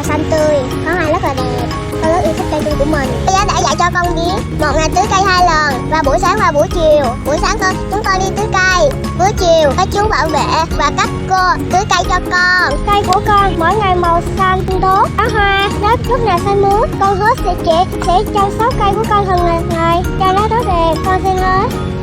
xanh tươi, có hoa rất là đẹp. Con rất yêu thích cây tươi của mình. Cô giáo đã dạy cho con biết một ngày tưới cây 2 lần, vào buổi sáng và buổi chiều. Buổi sáng chúng con đi tưới cây, buổi chiều các chú bảo vệ và các cô tưới cây cho con. Cây của con mỗi ngày màu xanh tốt, có hoa, đất lúc nào xanh mướt. Con hứa sẽ chăm sóc cây của con thường ngày cho nó tốt đẹp. Con xin hứa.